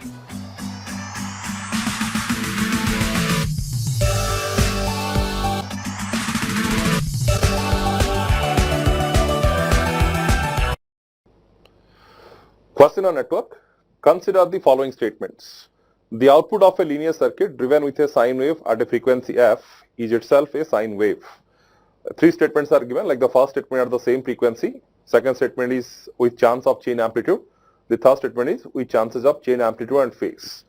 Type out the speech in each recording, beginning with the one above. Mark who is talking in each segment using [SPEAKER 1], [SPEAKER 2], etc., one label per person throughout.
[SPEAKER 1] Question on network. Consider the following statements. The output of a linear circuit driven with a sine wave at a frequency f is itself a sine wave. Three statements are given, like the first statement at the same frequency, second statement is with chance of change amplitude, the third statement is with chances of change amplitude and phase.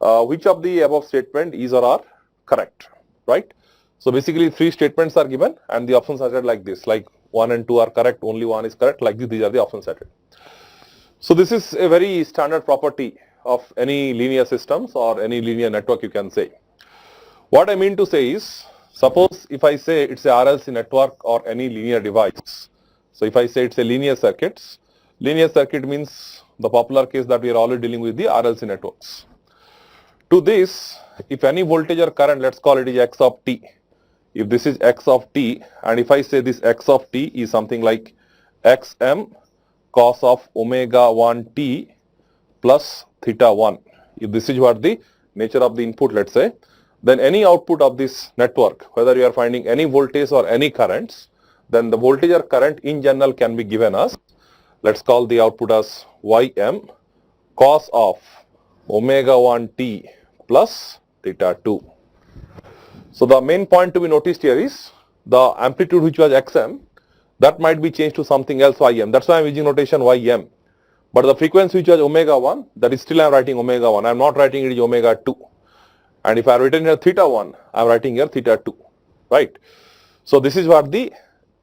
[SPEAKER 1] Which of the above statement is or are correct, right? So basically three statements are given and the options are set like this, like 1 and 2 are correct, only 1 is correct, like this, these are the options set. So this is a very standard property of any linear systems or any linear network, you can say. What I mean to say is, suppose if I say it's a RLC network or any linear device. So if I say it's a linear circuit means the popular case that we are already dealing with the RLC networks. To this, if any voltage or current, let's call it is x of t. If this is x of t, and if I say this x of t is something like xm cos of omega 1 t plus theta 1. If this is what the nature of the input, let's say, then any output of this network, whether you are finding any voltage or any currents, then the voltage or current in general can be given as, let's call the output as ym cos of omega 1 t plus theta 2. So the main point to be noticed here is the amplitude which was xm, that might be changed to something else ym. That's why I am using notation ym. But the frequency which was omega 1, that is still I am writing omega 1. I am not writing it is omega 2. And if I have written here theta 1, I am writing here theta 2. Right? So this is what the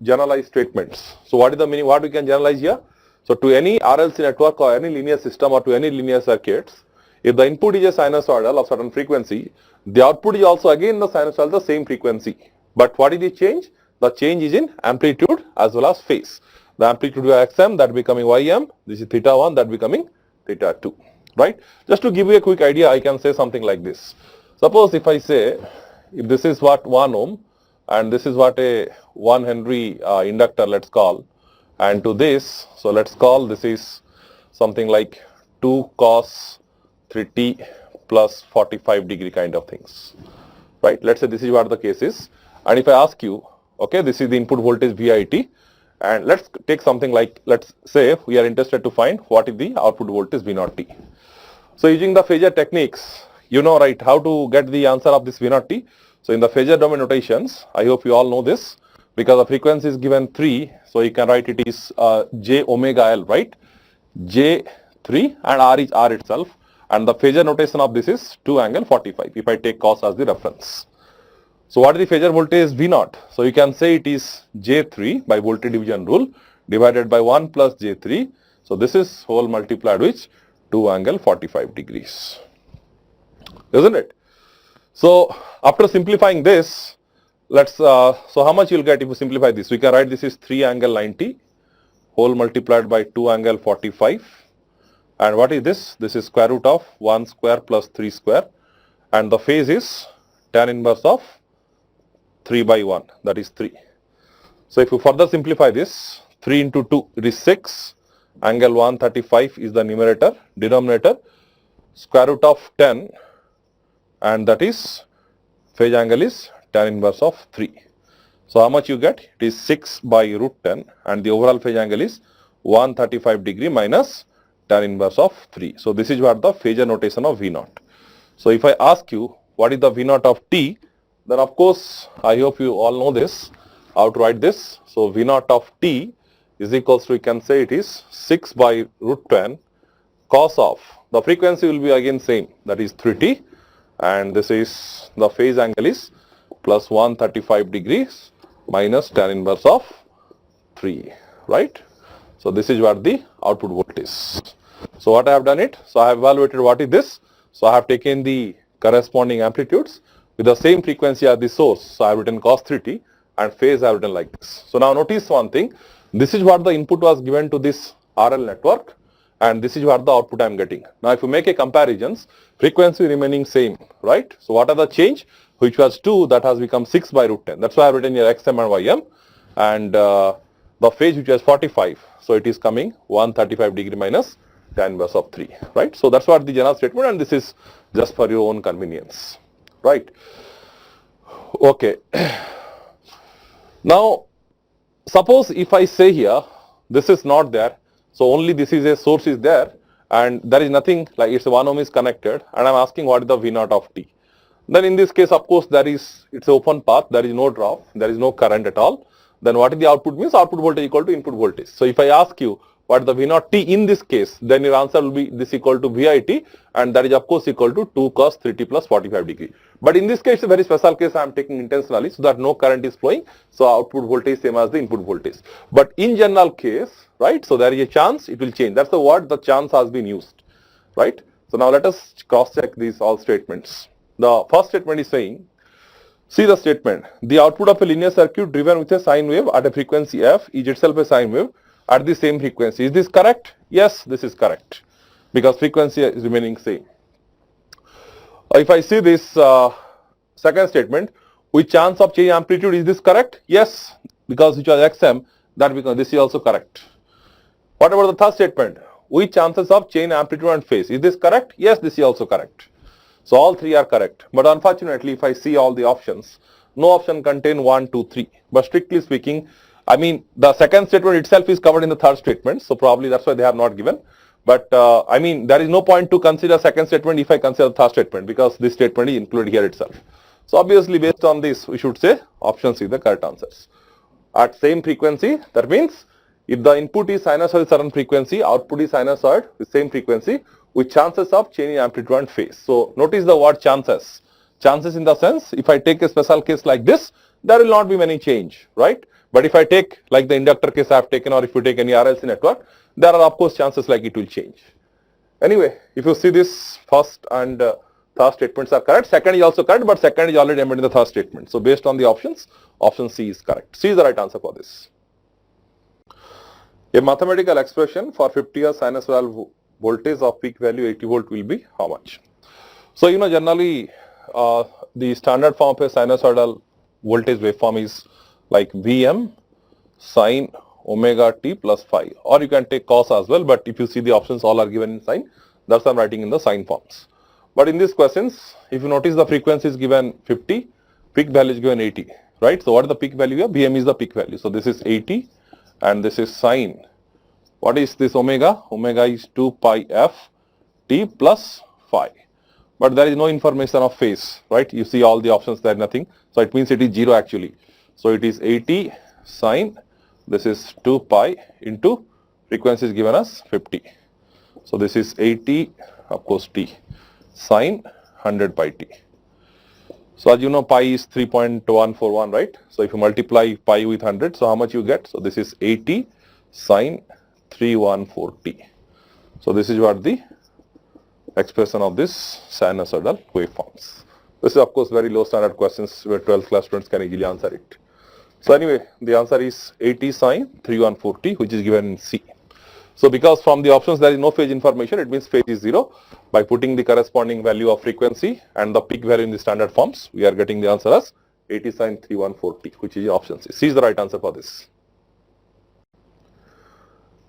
[SPEAKER 1] generalized statements. So what is the meaning? What we can generalize here? So to any RLC network or any linear system or to any linear circuits, if the input is a sinusoidal of certain frequency, the output is also again the sinusoidal the same frequency. But what is the change? The change is in amplitude as well as phase. The amplitude is xm, that becoming ym, this is theta 1, that becoming theta 2, right? Just to give you a quick idea, I can say something like this. Suppose if I say, if this is what 1 ohm and this is what a 1 Henry inductor, let's call, and to this, so let's call this is something like 2 cos 3t plus 45 degree kind of things, right? Let's say this is what the case is. And if I ask you, okay, this is the input voltage VIT, and let's take something like, let's say we are interested to find what is the output voltage V0T. So using the phasor techniques, you know, right, how to get the answer of this V0T. So in the phasor domain notations, I hope you all know this, because the frequency is given 3, so you can write it is j omega L, right? J 3 and R is R itself, and the phasor notation of this is 2 angle 45 if I take cos as the reference. So what is the phasor voltage V0? So you can say it is J3 by voltage division rule divided by 1 plus J3. So this is whole multiplied with 2 angle 45 degrees. Isn't it? So after simplifying this, let's, so how much you'll get if you simplify this? We can write this is 3 angle 90 whole multiplied by 2 angle 45. And what is this? This is square root of 1 square plus 3 square. And the phase is tan inverse of 3 by 1, that is 3. So if you further simplify this, 3 into 2, it is 6, angle 135 is the numerator, denominator, square root of 10, and that is, phase angle is tan inverse of 3. So how much you get? It is 6 by root 10, and the overall phase angle is 135 degree minus tan inverse of 3. So this is what the phasor notation of V0. So if I ask you, what is the V0 of t? Then of course, I hope you all know this, how to write this. So V0 of t is equals to, we can say it is 6 by root 10 cos of, the frequency will be again same, that is 3t, and this is, the phase angle is plus 135 degrees minus tan inverse of 3, right? So this is what the output voltage is. So what I have done it, so I have evaluated what is this. So I have taken the corresponding amplitudes with the same frequency as the source. So I have written cos 3t and phase I have written like this. So now notice one thing, this is what the input was given to this RL network and this is what the output I am getting. Now if you make a comparisons, frequency remaining same, right? So what are the change? Which was 2, that has become 6 by root 10. That's why I have written here xm and ym, and the phase which was 45. So it is coming 135 degree minus tan inverse of 3, right? So that's what the general statement, and this is just for your own convenience, right? Okay. Now, suppose if I say here, this is not there, so only this is a source is there, and there is nothing, like it's 1 ohm is connected, and I'm asking what is the V naught of t. Then in this case, of course, it's open path, there is no drop, there is no current at all. Then what is the output means? Output voltage equal to input voltage. So if I ask you what is the V naught t in this case, then your answer will be this equal to VIT, and that is of course equal to 2 cos 3t plus 45 degree. But in this case, it's a very special case I am taking intentionally so that no current is flowing. So output voltage same as the input voltage. But in general case, right, so there is a chance it will change. That's the word, the chance has been used, right? So now let us cross check these all statements. The first statement is saying, see the statement, the output of a linear circuit driven with a sine wave at a frequency f is itself a sine wave at the same frequency. Is this correct? Yes, this is correct because frequency is remaining same. If I see this second statement, with chance of change amplitude, is this correct? Yes, because which was xm, that becomes this is also correct. What about the third statement? With chances of change amplitude and phase, is this correct? Yes, this is also correct. So all three are correct. But unfortunately, if I see all the options, no option contain 1, 2, 3. But strictly speaking, I mean the second statement itself is covered in the third statement. So probably that's why they have not given. But I mean there is no point to consider second statement if I consider the third statement because this statement is included here itself. So obviously based on this, we should say option C is the correct answers. At same frequency, that means if the input is sinusoid with certain frequency, output is sinusoid with same frequency, with chances of changing amplitude and phase. So notice the word chances. Chances in the sense, if I take a special case like this, there will not be many change, right? But if I take like the inductor case I have taken, or if you take any RLC network, there are of course chances like it will change. Anyway, if you see this first and third statements are correct, second is also correct, but second is already embedded in the third statement. So based on the options, option C is correct. C is the right answer for this. A mathematical expression for 50 Hz sinusoidal voltage of peak value 80 volt will be how much? So you know generally the standard form of a sinusoidal voltage waveform is like Vm sine omega t plus phi, or you can take cos as well, but if you see the options all are given in sine, that's why I'm writing in the sine forms. But in these questions, if you notice the frequency is given 50, peak value is given 80, right? So what is the peak value here? Vm is the peak value. So this is 80 and this is sine. What is this omega? Omega is 2 pi f t plus phi. But there is no information of phase, right? You see all the options, there is nothing. So it means it is 0 actually. So it is 80 sine, this is 2 pi into frequency is given as 50. So this is 80, of course t, sine 100 pi t. So as you know, pi is 3.141, right? So if you multiply pi with 100, so how much you get? So this is 80 sine 314t. So this is what the expression of this sinusoidal waveforms. This is of course very low standard questions where 12th class students can easily answer it. So anyway, the answer is 80 sine 314t, which is given in C. So because from the options there is no phase information, it means phase is 0. By putting the corresponding value of frequency and the peak value in the standard forms, we are getting the answer as 80 sine 314t, which is option C. C is the right answer for this.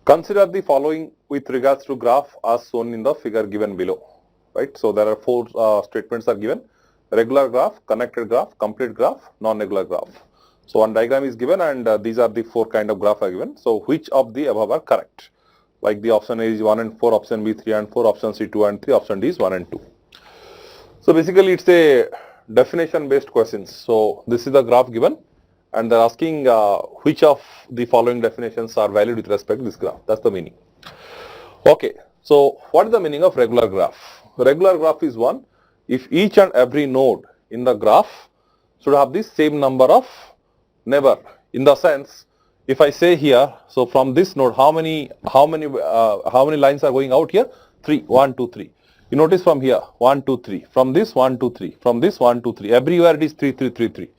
[SPEAKER 1] Consider the following with regards to graph as shown in the figure given below, right? So there are four statements are given: regular graph, connected graph, complete graph, non-regular graph. So one diagram is given and these are the four kind of graph are given. So which of the above are correct? Like the option A is 1 and 4, option B 3 and 4, option C 2 and 3, option D is 1 and 2. So basically it's a definition based questions. So this is the graph given and they're asking which of the following definitions are valid with respect to this graph. That's the meaning. Okay, so what is the meaning of regular graph? Regular graph is one if each and every node in the graph should have the same number of neighbor. In the sense, if I say here, so from this node, how many lines are going out here? 3, 1, 2, 3. You notice from here, 1, 2, 3. From this 1, 2, 3. From this 1, 2, 3. Everywhere it is 3, 3, 3, 3.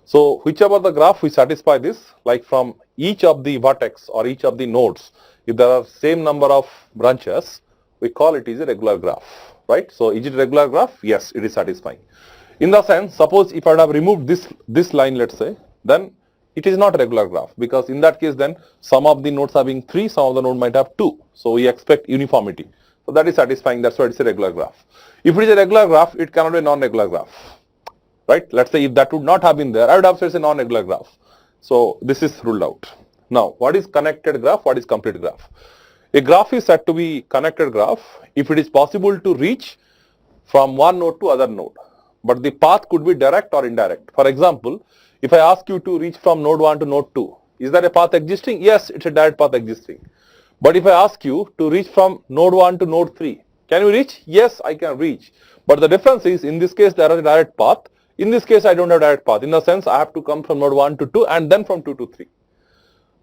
[SPEAKER 1] So whichever the graph we satisfy this, like from each of the vertex or each of the nodes, if there are same number of branches, we call it is a regular graph, right? So is it regular graph? Yes, it is satisfying. In the sense, suppose if I would have removed this line, let's say, then it is not a regular graph, because in that case then some of the nodes having 3, some of the node might have 2. So we expect uniformity. So that is satisfying, that's why it's a regular graph. If it is a regular graph, it cannot be a non-regular graph. Right? Let's say if that would not have been there, I would have said it's a non-regular graph. So this is ruled out. Now, what is connected graph? What is complete graph? A graph is said to be connected graph if it is possible to reach from one node to other node, but the path could be direct or indirect. For example, if I ask you to reach from node 1 to node 2, is there a path existing? Yes, it's a direct path existing. But if I ask you to reach from node 1 to node 3, can you reach? Yes, I can reach. But the difference is, in this case there is a direct path. In this case, I don't have direct path. In the sense, I have to come from node 1 to 2 and then from 2 to 3.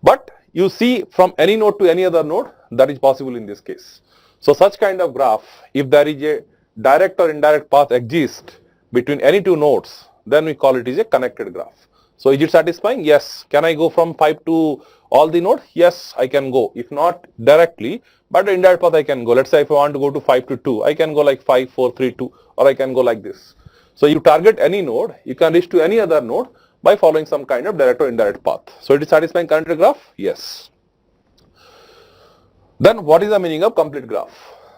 [SPEAKER 1] But you see from any node to any other node, that is possible in this case. So such kind of graph, if there is a direct or indirect path exists between any two nodes, then we call it is a connected graph. So is it satisfying? Yes. Can I go from 5 to all the nodes? Yes, I can go. If not directly, but the indirect path I can go. Let's say if I want to go to 5 to 2, I can go like 5, 4, 3, 2, or I can go like this. So you target any node, you can reach to any other node by following some kind of direct or indirect path. So it is satisfying connected graph? Yes. Then what is the meaning of complete graph?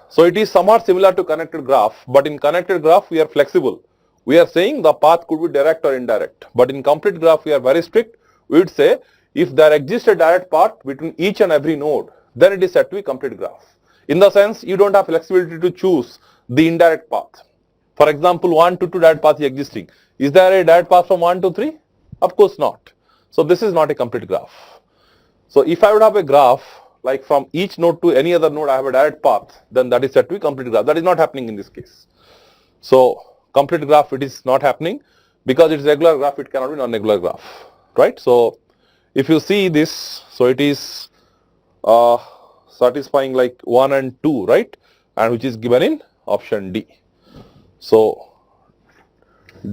[SPEAKER 1] So it is somewhat similar to connected graph, but in connected graph we are flexible. We are saying the path could be direct or indirect, but in complete graph we are very strict. We would say if there exists a direct path between each and every node, then it is said to be complete graph. In the sense, you don't have flexibility to choose the indirect path. For example, 1 to 2 direct path is existing. Is there a direct path from 1 to 3? Of course not. So this is not a complete graph. So if I would have a graph like from each node to any other node I have a direct path, then that is said to be complete graph. That is not happening in this case. So complete graph, it is not happening because it is regular graph, it cannot be non-regular graph, right? So if you see this, so it is satisfying like 1 and 2, right? And which is given in option D. So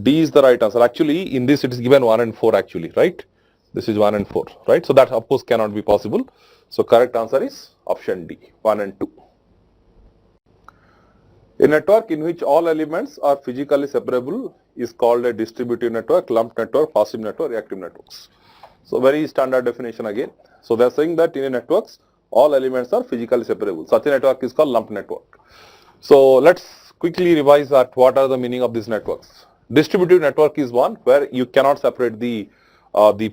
[SPEAKER 1] D is the right answer. Actually, in this it is given 1 and 4 actually, right? This is 1 and 4, right? So that of course cannot be possible. So correct answer is option D, 1 and 2. A network in which all elements are physically separable is called a distributive network, lumped network, passive network, reactive networks. So very standard definition again. So they are saying that in a networks, all elements are physically separable. Such a network is called lumped network. So let's quickly revise that what are the meaning of these networks. Distributive network is one where you cannot separate the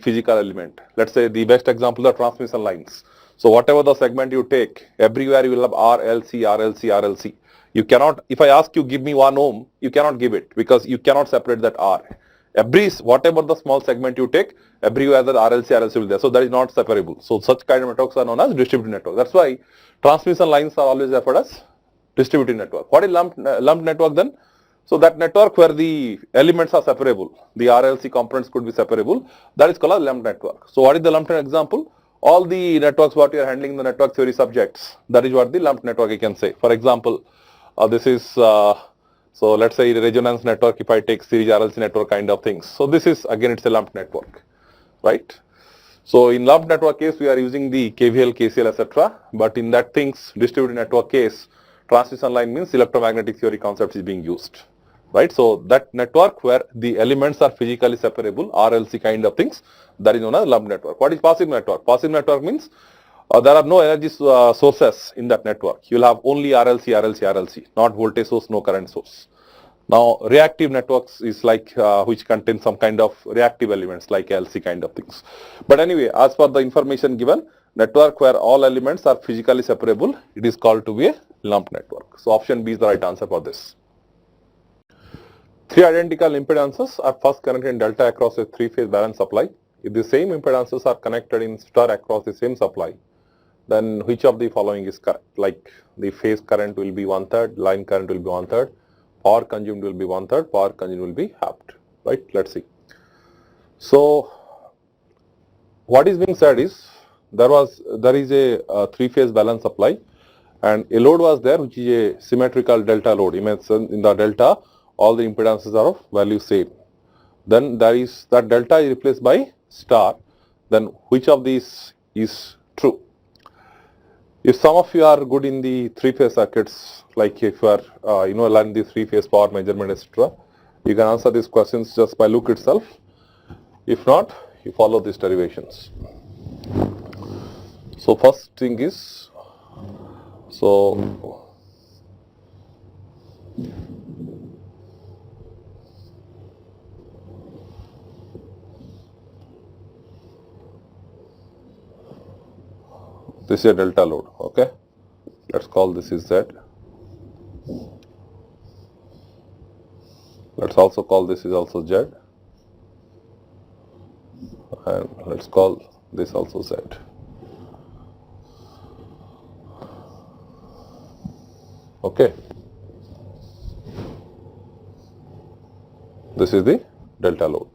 [SPEAKER 1] physical element. Let's say the best example are transmission lines. So whatever the segment you take, everywhere you will have RLC, RLC, RLC. You cannot, if I ask you give me 1 ohm, you cannot give it because you cannot separate that R. Whatever the small segment you take, everywhere the RLC, RLC will be there. So that is not separable. So such kind of networks are known as distributive network. That's why transmission lines are always referred as distributive network. What is lumped network then? So that network where the elements are separable, the RLC components could be separable, that is called a lumped network. So what is the lumped example? All the networks what you are handling the network theory subjects, that is what the lumped network you can say. For example, this is, so let's say the resonance network if I take series RLC network kind of things. So this is again it's a lumped network, right? So in lumped network case we are using the KVL, KCL etc. But in that things distributed network case, transmission line means electromagnetic theory concept is being used. Right, so that network where the elements are physically separable, RLC kind of things, that is known as lumped network. What is passive network? Passive network means there are no energy sources in that network. You will have only RLC, RLC, RLC, not voltage source, no current source. Now, reactive networks is like which contain some kind of reactive elements like LC kind of things. But anyway, as per the information given, network where all elements are physically separable, it is called to be a lumped network. So option B is the right answer for this. 3 identical impedances are first connected in delta across a 3-phase balanced supply. If the same impedances are connected in star across the same supply, then which of the following is correct? Like the phase current will be 1/3, line current will be 1/3, power consumed will be 1/3, power consumed will be halved, right? Let's see. So what is being said is there is a 3-phase balanced supply and a load was there which is a symmetrical delta load. Imagine in the delta all the impedances are of value same. Then there is that delta is replaced by star. Then which of these is true? If some of you are good in the 3-phase circuits, like if you are learn the 3-phase power measurement etc., you can answer these questions just by look itself. If not, you follow these derivations. So first thing is, so this is a delta load, okay. Let's call this is Z. Let's also call this is also Z. And let's call this also Z. Okay. This is the delta load.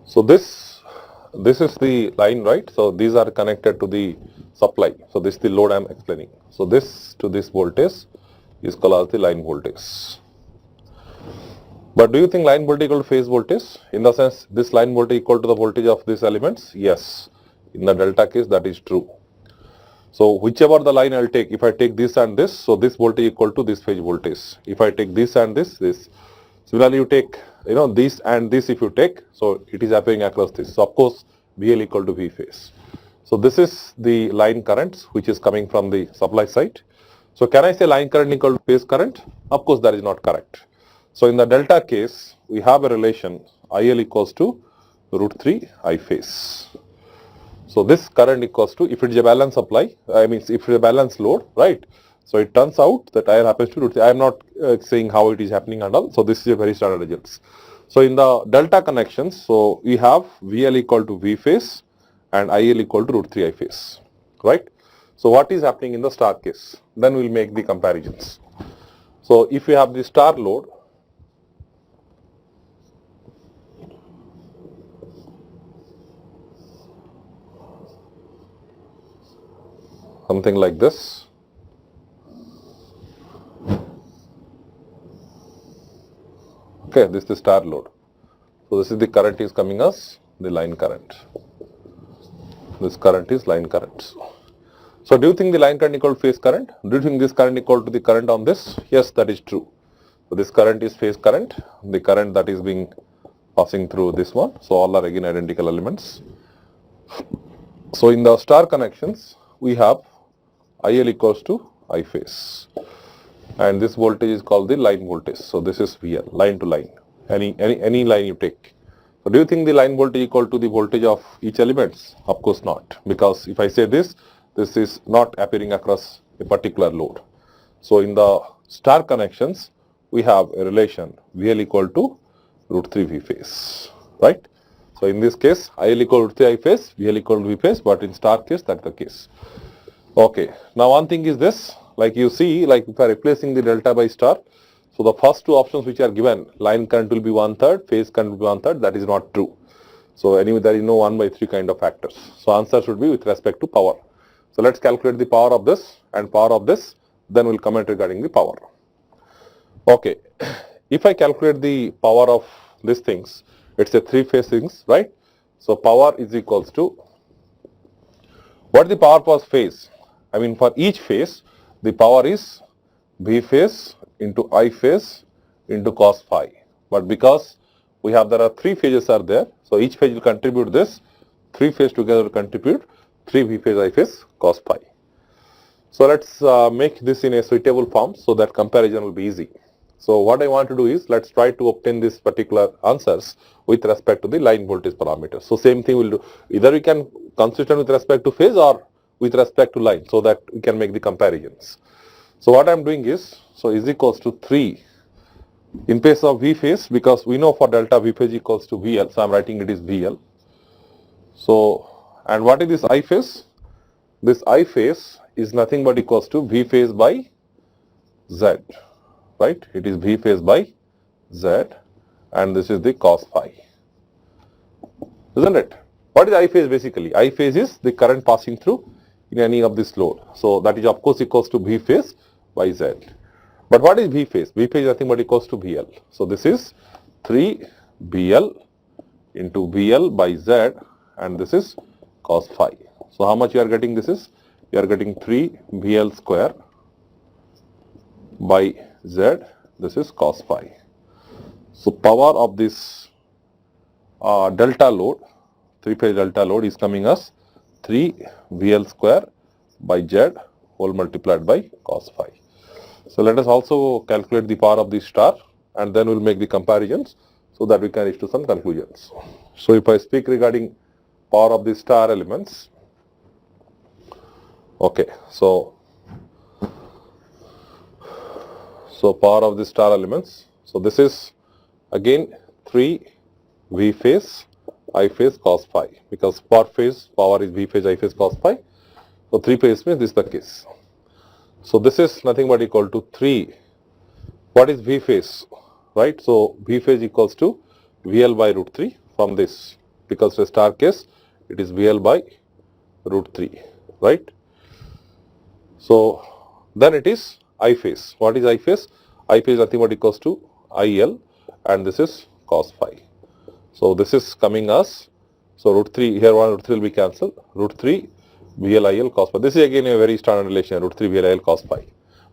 [SPEAKER 1] So this is the line, right? So these are connected to the supply. So this is the load I am explaining. So this to this voltage is called as the line voltage. But do you think line voltage equal to phase voltage? In the sense, this line voltage equal to the voltage of these elements? Yes. In the delta case, that is true. So whichever the line I will take, if I take this and this, so this voltage equal to this phase voltage. If I take this and this. Similarly, you take, this and this if you take, so it is appearing across this. So of course, VL equal to V phase. So this is the line currents which is coming from the supply side. So can I say line current equal to phase current? Of course, that is not correct. So in the delta case, we have a relation IL equals to √3 I phase. So this current equals to, if it is a balance supply, if it is a balance load, right? So it turns out that IL happens to √3. I am not saying how it is happening and all. So this is a very standard results. So in the delta connections, so we have VL equal to V phase and IL equal to √3 I phase, right? So what is happening in the star case? Then we will make the comparisons. So if we have the star load, something like this. Okay, this is the star load. So this is the current is coming as the line current. This current is line current. So do you think the line current equal to phase current? Do you think this current equal to the current on this? Yes, that is true. So this current is phase current, the current that is being passing through this one. So all are again identical elements. So in the star connections, we have IL equals to I phase. And this voltage is called the line voltage. So this is VL, line to line, any line you take. So do you think the line voltage equal to the voltage of each elements? Of course not, because if I say this is not appearing across a particular load. So in the star connections, we have a relation VL equal to √3 V phase, right? So in this case, IL equal to √3 I phase, VL equal to V phase, but in star case, that's the case. Okay, now one thing is this, like you see, like if I am replacing the delta by star, so the first two options which are given, line current will be 1/3, phase current will be 1/3, that is not true. So anyway, there is no 1/3 kind of factors. So answer should be with respect to power. So let's calculate the power of this and power of this, then we'll comment regarding the power. Okay, if I calculate the power of these things, it's a three-phase things, right? So power is equals to, what is the power per phase? For each phase, the power is V phase into I phase into cos phi. But because there are three phases are there, so each phase will contribute this, three phases together will contribute 3 V phase I phase cos phi. So let's make this in a suitable form so that comparison will be easy. So what I want to do is, let's try to obtain this particular answers with respect to the line voltage parameter. So same thing we'll do. Either we can consistent with respect to phase or with respect to line, so that we can make the comparisons. So what I am doing is, so is equals to 3 in place of V phase, because we know for delta V phase equals to VL, so I am writing it is VL. So, and what is this I phase? This I phase is nothing but equals to V phase by Z, right? It is V phase by Z, and this is the cos phi, isn't it? What is I phase basically? I phase is the current passing through in any of this load. So that is of course equals to V phase by Z. But what is V phase? V phase is nothing but equals to VL. So this is 3 BL into VL by Z, and this is cos phi. So how much you are getting? This is, you are getting 3 VL square by Z, this is cos phi. So power of this delta load, 3-phase delta load is coming as 3 VL square by Z whole multiplied by cos phi. So let us also calculate the power of the star and then we'll make the comparisons so that we can reach to some conclusions. So if I speak regarding power of the star elements, okay, so power of the star elements, so this is again 3 V phase I phase cos phi, because per phase power is V phase I phase cos phi. So 3 phase means this is the case. So this is nothing but equal to 3. What is V phase? Right? So V phase equals to VL by root 3 from this, because for star case it is VL by root 3, right? So then it is I phase. What is I phase? I phase nothing but equals to IL and this is cos phi. So this is coming as, so root 3, here 1 root 3 will be cancelled, root 3 VLIL cos phi. This is again a very standard relation, root 3 VLIL cos phi.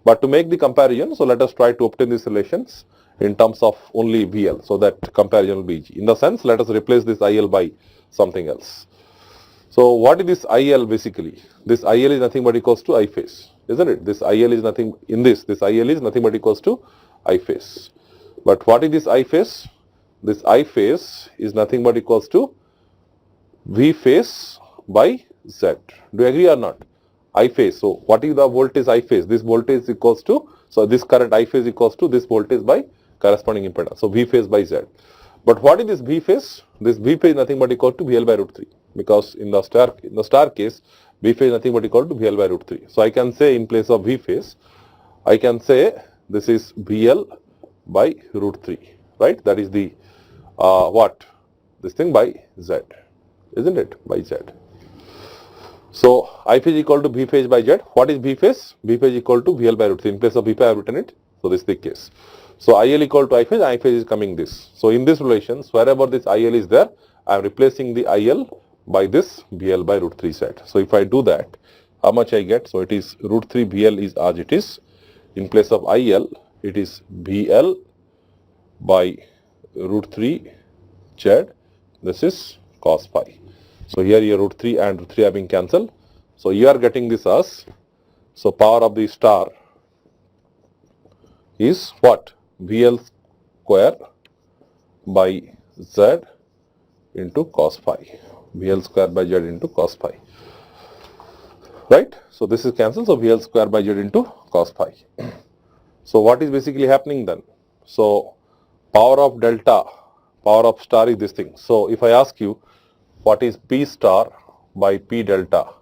[SPEAKER 1] But to make the comparison, so let us try to obtain these relations in terms of only VL, so that comparison will be easy. In the sense, let us replace this IL by something else. So what is this IL basically? This IL is nothing but equals to I phase, isn't it? This IL is nothing, in this IL is nothing but equals to I phase. But what is this I phase? This I phase is nothing but equals to V phase by Z. Do you agree or not? I phase. So what is the voltage I phase? This voltage equals to, so this current I phase equals to this voltage by corresponding impedance. So V phase by Z. But what is this V phase? This V phase is nothing but equal to VL by root 3, because in the star case, V phase is nothing but equal to VL by root 3. So I can say in place of V phase, I can say this is VL by root 3, right? That is the what? This thing by Z, isn't it? By Z. So I phase equal to V phase by Z. What is V phase? V phase equal to VL by root 3. In place of V phase I have written it. So this is the case. So IL equal to I phase is coming this. So in this relations, wherever this IL is there, I am replacing the IL by this VL by root 3 Z. So if I do that, how much I get? So it is root 3 VL is as it is. In place of IL, it is VL by root 3 Z. This is cos phi. So here your root 3 and root 3 are being cancelled. So you are getting this as, so power of the star is what? VL square by Z into cos phi. VL square by Z into cos phi. Right? So this is cancelled. So VL square by Z into cos phi. So what is basically happening then? So power of delta, power of star is this thing. So if I ask you what is P star by P delta,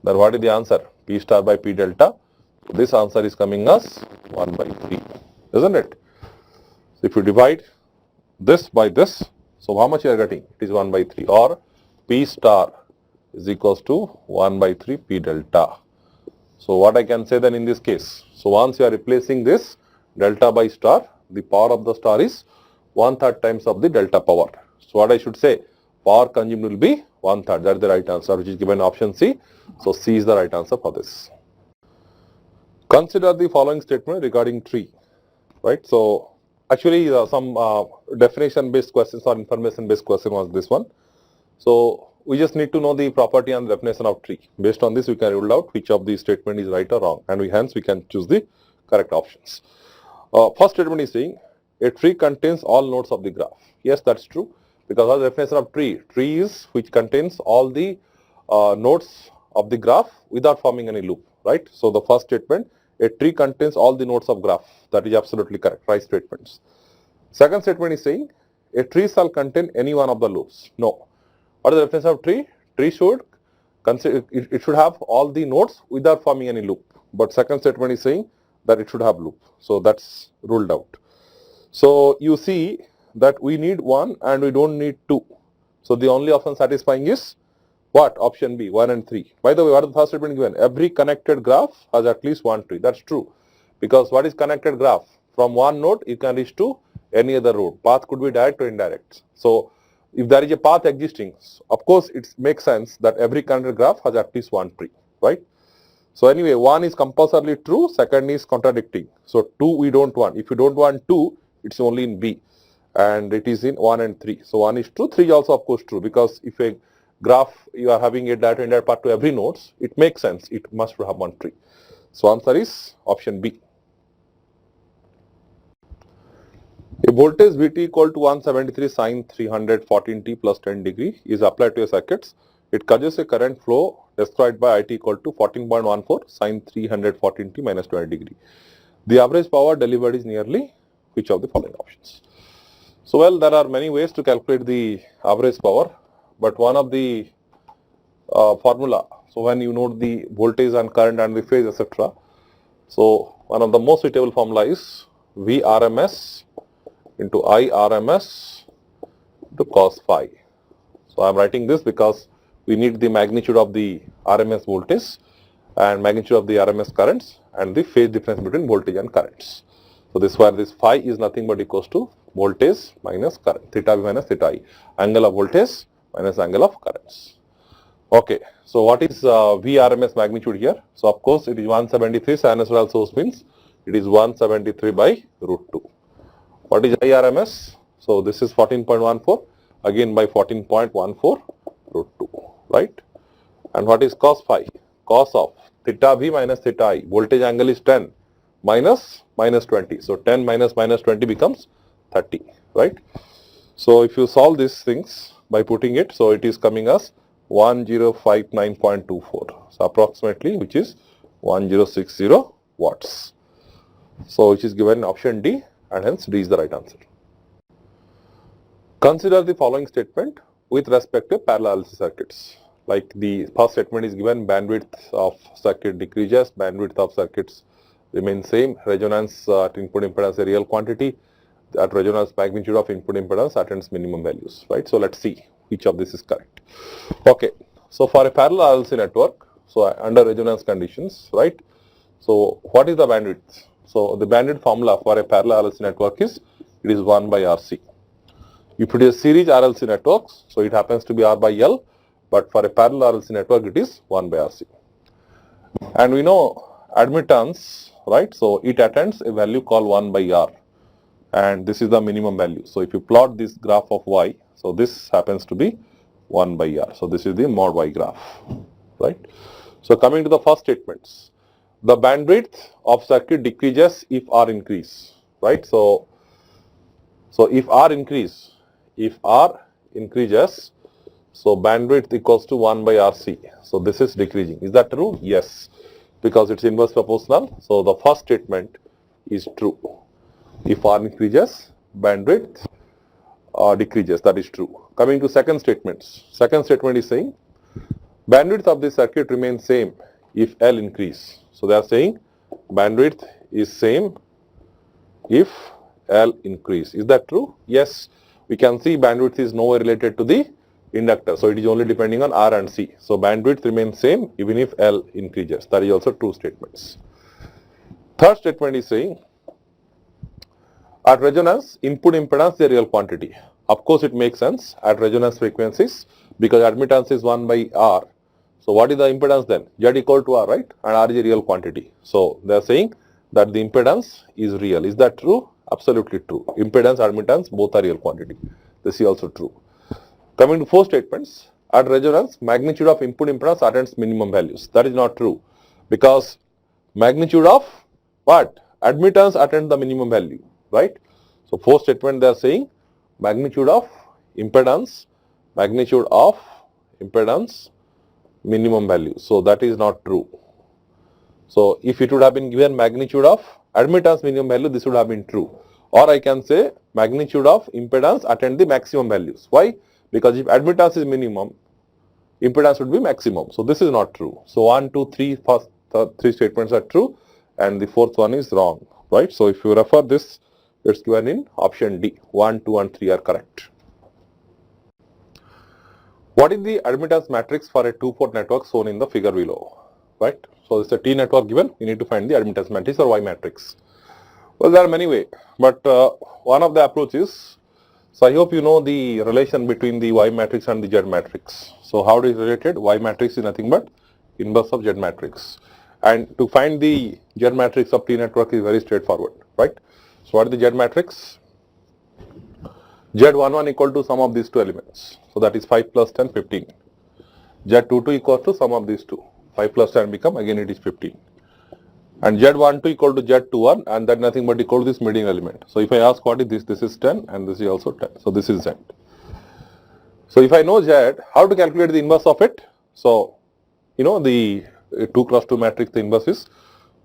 [SPEAKER 1] then what is the answer? P star by P delta. This answer is coming as 1 by 3, isn't it? So if you divide this by this, so how much you are getting? It is 1 by 3, or P star is equals to 1 by 3 P delta. So what I can say then in this case? So once you are replacing this delta by star, the power of the star is 1/3 times of the delta power. So what I should say? Power consumed will be 1/3. That is the right answer, which is given option C. So C is the right answer for this. Consider the following statement regarding tree. Right? So actually some definition based questions or information based question was this one. So we just need to know the property and the definition of tree. Based on this, we can rule out which of these statement is right or wrong, and hence we can choose the correct options. First statement is saying a tree contains all nodes of the graph. Yes, that's true, because of the definition of tree is which contains all the nodes of the graph without forming any loop, right? So the first statement, a tree contains all the nodes of graph. That is absolutely correct, right statements. Second statement is saying a tree shall contain any one of the loops. No. What is the definition of tree? Tree should consider, it should have all the nodes without forming any loop. But second statement is saying that it should have loop. So that's ruled out. So you see that we need 1 and we don't need 2. So the only option satisfying is what? Option B, 1 and 3. By the way, what is the first statement given? Every connected graph has at least one tree. That's true. Because what is connected graph? From one node, you can reach to any other road. Path could be direct or indirect. So if there is a path existing, of course, it makes sense that every connected graph has at least one tree, right? So anyway, 1 is compulsorily true, second is contradicting. So 2 we don't want. If you don't want 2, it's only in B. and it is in 1 and 3. So 1 is true, 3 is also of course true, because if a graph you are having a data in that part to every nodes, it makes sense, it must have one tree. So answer is option B. A voltage Vt equal to 173 sin 314t plus 10 degree is applied to a circuit. It causes a current flow described by It equal to 14.14 sin 314t minus 20 degree. The average power delivered is nearly which of the following options? So, well, there are many ways to calculate the average power, but one of the formula, so when you note the voltage and current and the phase, etc. So, one of the most suitable formula is Vrms into IRMS to cos phi. So, I am writing this because we need the magnitude of the RMS voltage and magnitude of the RMS currents and the phase difference between voltage and currents. So, this where this phi is nothing but equals to voltage minus current, theta V minus theta I, angle of voltage minus angle of currents. Okay, so what is Vrms magnitude here? So, of course, it is 173 sinusoidal source means it is 173 by root 2. What is IRMS? So, this is 14.14 again by 14.14 root 2, right? And what is cos phi? Cos of theta V minus theta I, voltage angle is 10 minus 20. So, 10 minus 20 becomes 30, right? So, if you solve these things by putting it, so it is coming as 1059.24. So, approximately which is 1060 watts. So, which is given option D, and hence D is the right answer. Consider the following statement with respect to parallel RLC circuits. Like the first statement is given, bandwidth of circuit decreases, bandwidth of circuits remain same, resonance at input impedance a real quantity, at resonance magnitude of input impedance attains minimum values, right? So, let us see which of this is correct. Okay. So, for a parallel RLC network, so under resonance conditions, right? So, what is the bandwidth? So, the bandwidth formula for a parallel RLC network is, it is 1 by RC. If it is series RLC networks, so it happens to be R by L, but for a parallel RLC network, it is 1 by RC. And we know admittance, right? So, it attains a value called 1 by R, and this is the minimum value. So, if you plot this graph of Y, so this happens to be 1 by R. So, this is the mod Y graph, right? So, coming to the first statements, the bandwidth of circuit decreases if R increase, right? So if R increases, so bandwidth equals to 1 by RC. So, this is decreasing. Is that true? Yes, because it is inverse proportional. So, the first statement is true. If R increases, bandwidth decreases, that is true. Coming to second statements. Second statement is saying bandwidth of the circuit remains same if L increase. So, they are saying bandwidth is same if L increase. Is that true? Yes. We can see bandwidth is nowhere related to the inductor. So, it is only depending on R and C. So, bandwidth remains same even if L increases. That is also true statements. Third statement is saying at resonance, input impedance is a real quantity. Of course, it makes sense at resonance frequencies because admittance is 1 by R. So, what is the impedance then? Z equal to R, right? And R is a real quantity. So, they are saying that the impedance is real. Is that true? Absolutely true. Impedance, admittance, both are real quantity. This is also true. Coming to fourth statements, at resonance, magnitude of input impedance attains minimum values. That is not true because magnitude of what? Admittance attains the minimum value, right? So, fourth statement they are saying magnitude of impedance, minimum value. So, that is not true. So, if it would have been given magnitude of admittance minimum value, this would have been true. Or I can say magnitude of impedance attain the maximum values. Why? Because if admittance is minimum, impedance would be maximum. So, this is not true. So, 1, 2, 3, first three statements are true and the fourth one is wrong, right? So, if you refer this, it is given in option D. 1, 2 and 3 are correct. What is the admittance matrix for a two-port network shown in the figure below, right? So, this is a T network given, you need to find the admittance matrix or Y matrix. Well, there are many ways, but one of the approaches, so I hope you know the relation between the Y matrix and the Z matrix. So, how it is related? Y matrix is nothing but inverse of Z matrix, and to find the Z matrix of T network is very straightforward, right? So, what is the Z matrix? Z11 equal to sum of these two elements. So that is 5 plus 10, 15. Z22 equal to sum of these two. 5 plus 10 become, again it is 15. And Z12 equal to Z21, and that nothing but equal to this median element. So if I ask what is this is 10 and this is also 10. So this is Z. So if I know Z, how to calculate the inverse of it? So, you know, the 2 cross 2 matrix, the inverse is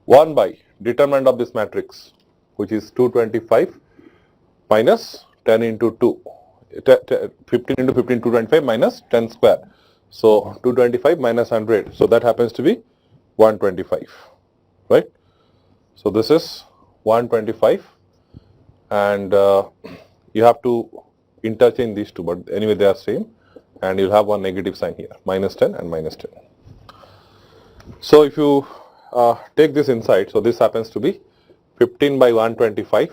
[SPEAKER 1] 1 by determinant of this matrix, which is 225 minus 10 into 2. 15 into 15, 225 minus 10 square. So 225 minus 100. So that happens to be 125, right? So this is 125, and you have to interchange these two, but anyway they are same, and you'll have one negative sign here, minus 10 and minus 10. So if you take this inside, so this happens to be 15 by 125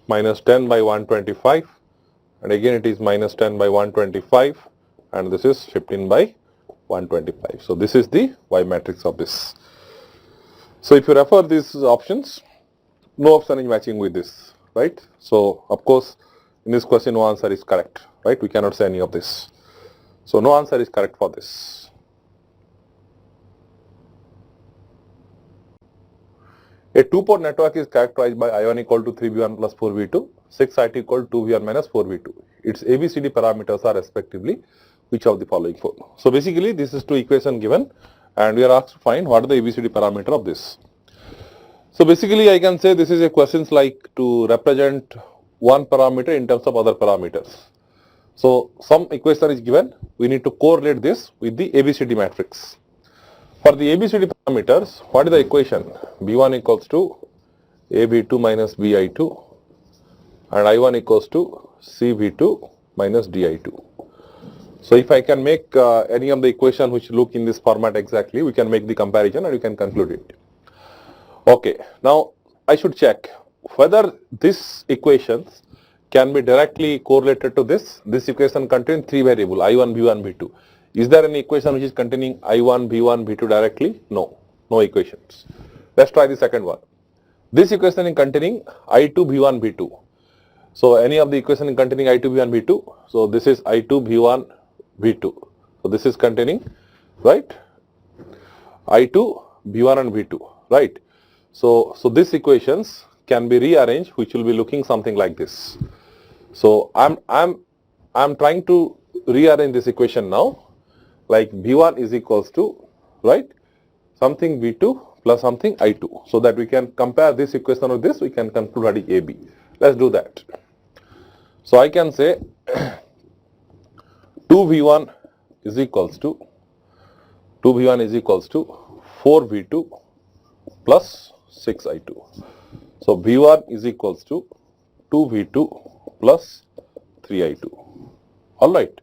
[SPEAKER 1] minus 10 by 125, and again it is minus 10 by 125, and this is 15 by 125. So this is the Y matrix of this. So if you refer these options, no option is matching with this, right? So of course in this question no answer is correct, right? We cannot say any of this. So no answer is correct for this. A two-port network is characterized by I1 equal to 3V1 plus 4V2, 6I2 equal to 2V1 minus 4V2. Its ABCD parameters are respectively which of the following four. So basically this is two equation given, and we are asked to find what are the ABCD parameter of this. So basically I can say this is a questions like to represent one parameter in terms of other parameters. So some equation is given, we need to correlate this with the ABCD matrix. For the ABCD parameters, what is the equation? B1 equals to AB2 minus BI2, and I1 equals to CV2 minus DI2. So if I can make any of the equation which look in this format exactly, we can make the comparison and we can conclude it. Okay, now I should check whether these equations can be directly correlated to this. This equation contains three variable I1, B1, B2. Is there any equation which is containing I1, B1, B2 directly? No, no equations. Let's try the second one. This equation is containing I2, B1, B2. So any of the equation containing I2, B1, B2. So this is I2, B1, B2. So this is containing, right, I2, B1 and B2, right? So these equations can be rearranged, which will be looking something like this. So I'm trying to rearrange this equation now, like B1 is equals to, right, something B2 plus something I2, so that we can compare this equation with this, we can conclude what is AB. Let's do that. So I can say 2V1 is equals to 4V2 plus 6I2. So V1 is equals to 2V2 plus 3I2. Alright.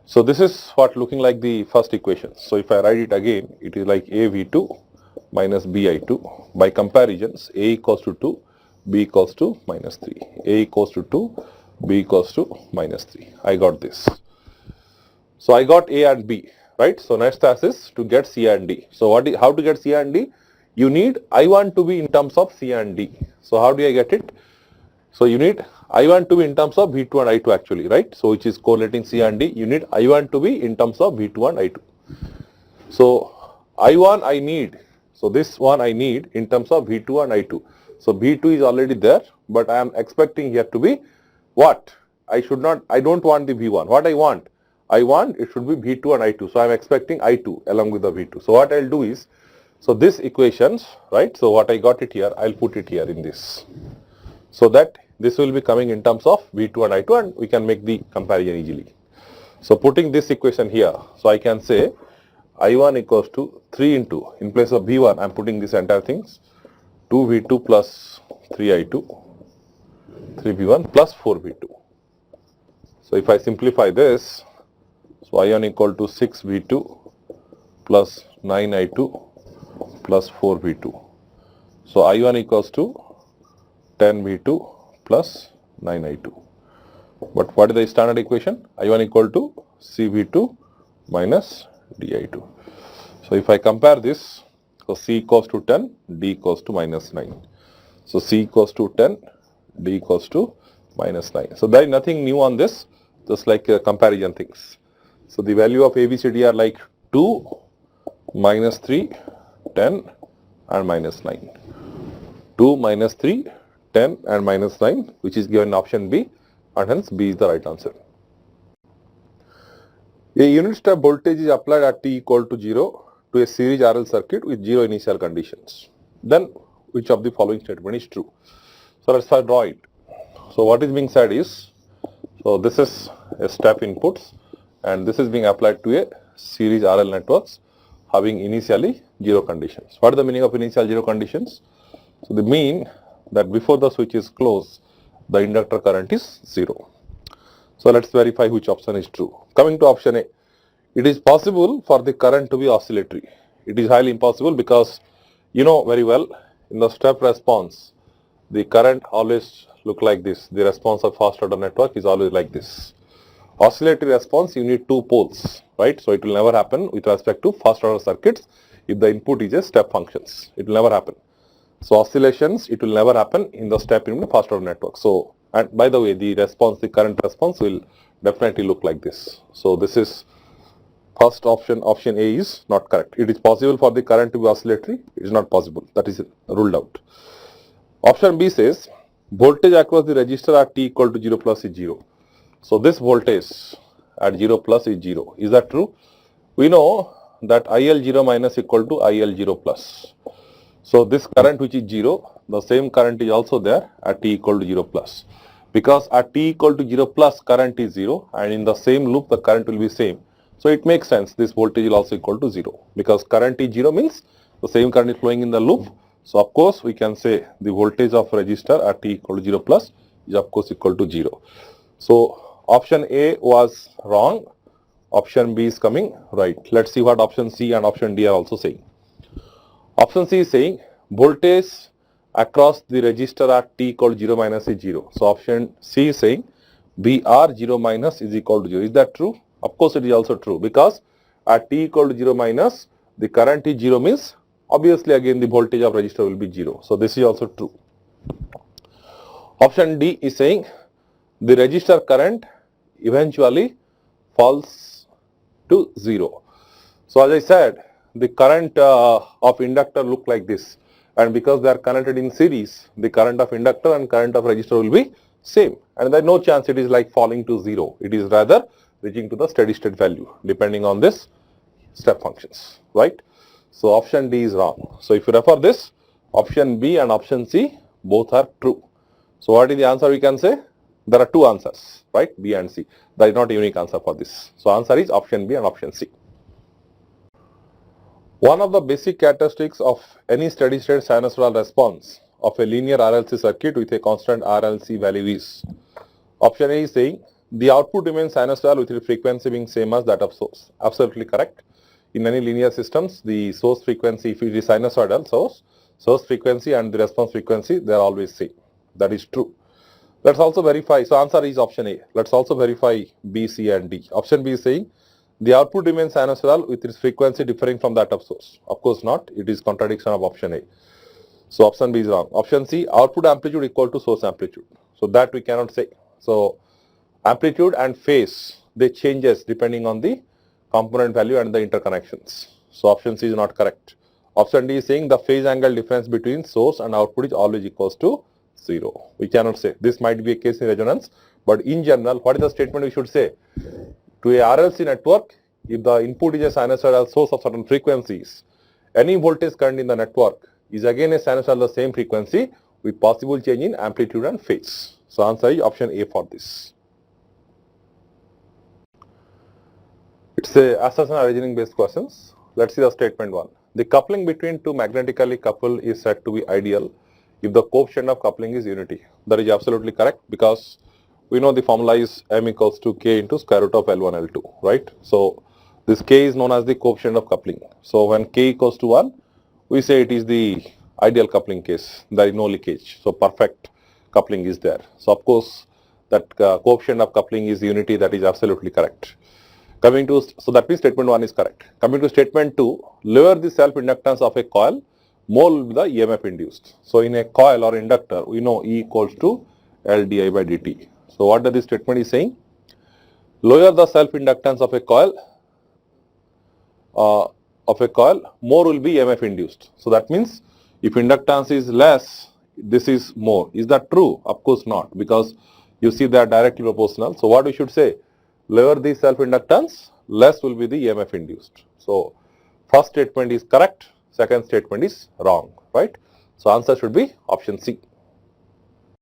[SPEAKER 1] So this is what looking like the first equation. So if I write it again, it is like AV2 minus BI2. By comparisons, A equals to 2, B equals to minus 3. A equals to 2, B equals to minus 3. I got this. So I got A and B, right? So next task is to get C and D. So how to get C and D? You need I1 to be in terms of C and D. So how do I get it? So you need I1 to be in terms of V2 and I2 actually, right? So which is correlating C and D. You need I1 to be in terms of V2 and I2. So I1 I need. So this one I need in terms of V2 and I2. So V2 is already there, but I am expecting here to be what? I don't want the V1. What I want it should be V2 and I2. So I am expecting I2 along with the V2. So what I'll do is, so this equations, right? So what I got it here, I'll put it here in this. So that this will be coming in terms of V2 and I2, and we can make the comparison easily. So putting this equation here, so I can say I1 equals to 3 into, in place of V1, I'm putting this entire things, 2V2 plus 3I2, 3V1 plus 4V2. So if I simplify this, so I1 equal to 6V2 plus 9I2 plus 4V2. So I1 equals to 10V2 plus 9I2. But what is the standard equation? I1 equal to CV2 minus DI2. So if I compare this, so C equals to 10, D equals to minus 9. So C equals to 10, D equals to minus 9. So there is nothing new on this, just like comparison things. So the value of ABCD are like 2, minus 3, 10 and minus 9. 2, minus 3, 10 and minus 9, which is given in option B, and hence B is the right answer. A unit step voltage is applied at t equal to 0 to a series RL circuit with 0 initial conditions. Then which of the following statement is true? So let's first draw it. So what is being said is, so this is a step inputs and this is being applied to a series RL networks having initially 0 conditions. What is the meaning of initial 0 conditions? So they mean that before the switch is closed, the inductor current is 0. So let's verify which option is true. Coming to option A, it is possible for the current to be oscillatory. It is highly impossible because you know very well in the step response, the current always look like this. The response of first order network is always like this. Oscillatory response, you need 2 poles, right? So it will never happen with respect to first order circuits if the input is a step functions. It will never happen. So oscillations, it will never happen in the step in the first order network. So, and by the way, the response, the current response will definitely look like this. So this is first option, option A is not correct. It is possible for the current to be oscillatory. It is not possible. That is ruled out. Option B says voltage across the resistor at t equal to 0 plus is 0. So this voltage at 0 plus is 0. Is that true? We know that IL0 minus equal to IL0 plus. So this current which is 0, the same current is also there at t equal to 0 plus. Because at t equal to 0 plus current is 0 and in the same loop the current will be same. So it makes sense this voltage will also equal to 0 because current is 0 means the same current is flowing in the loop. So of course we can say the voltage of resistor at t equal to 0 plus is of course equal to 0. So option A was wrong, option B is coming right. Let's see what option C and option D are also saying. Option C is saying voltage across the resistor at t equal to 0 minus is 0. So option C is saying VR 0 minus is equal to 0. Is that true? Of course it is also true because at t equal to 0 minus the current is 0 means obviously again the voltage of resistor will be 0. So this is also true. Option D is saying the resistor current eventually falls to 0. So as I said, the current of inductor look like this, and because they are connected in series, the current of inductor and current of resistor will be same, and there is no chance it is like falling to 0. It is rather reaching to the steady state value depending on this step functions, right? So option D is wrong. So if you refer this, option B and option C both are true. So what is the answer we can say? There are 2 answers, right? B and C. There is not a unique answer for this. So answer is option B and option C. One of the basic characteristics of any steady state sinusoidal response of a linear RLC circuit with a constant RLC value is, option A is saying the output remains sinusoidal with the frequency being same as that of source. Absolutely correct. In any linear systems, the source frequency, if it is sinusoidal, source frequency and the response frequency, they are always same. That is true. Let's also verify. So answer is option A. Let's also verify B, C and D. Option B is saying the output remains sinusoidal with its frequency differing from that of source. Of course not. It is contradiction of option A. So option B is wrong. Option C, output amplitude equal to source amplitude. So that we cannot say. So amplitude and phase, they changes depending on the component value and the interconnections. So option C is not correct. Option D is saying the phase angle difference between source and output is always equals to 0. We cannot say. This might be a case in resonance, but in general, what is the statement we should say? To a RLC network, if the input is a sinusoidal source of certain frequencies, any voltage current in the network is again a sinusoidal the same frequency with possible change in amplitude and phase. So answer is option A for this. It's a assertion and reasoning based questions. Let's see the statement 1. The coupling between two magnetically coupled is said to be ideal if the coefficient of coupling is unity. That is absolutely correct because we know the formula is M equals to K into square root of L1, L2, right? So this K is known as the coefficient of coupling. So when K equals to 1, we say it is the ideal coupling case. There is no leakage. So perfect coupling is there. So of course that coefficient of coupling is unity. That is absolutely correct. Coming to, so that means statement 1 is correct. Coming to statement 2, lower the self-inductance of a coil, more will be the EMF induced. So in a coil or inductor, we know E equals to L di by dt. So what does this statement is saying? Lower the self-inductance of a coil, more will be EMF induced. So that means if inductance is less, this is more. Is that true? Of course not, because you see they are directly proportional. So what we should say? Lower the self-inductance, less will be the EMF induced. So first statement is correct, second statement is wrong, right? So answer should be option C.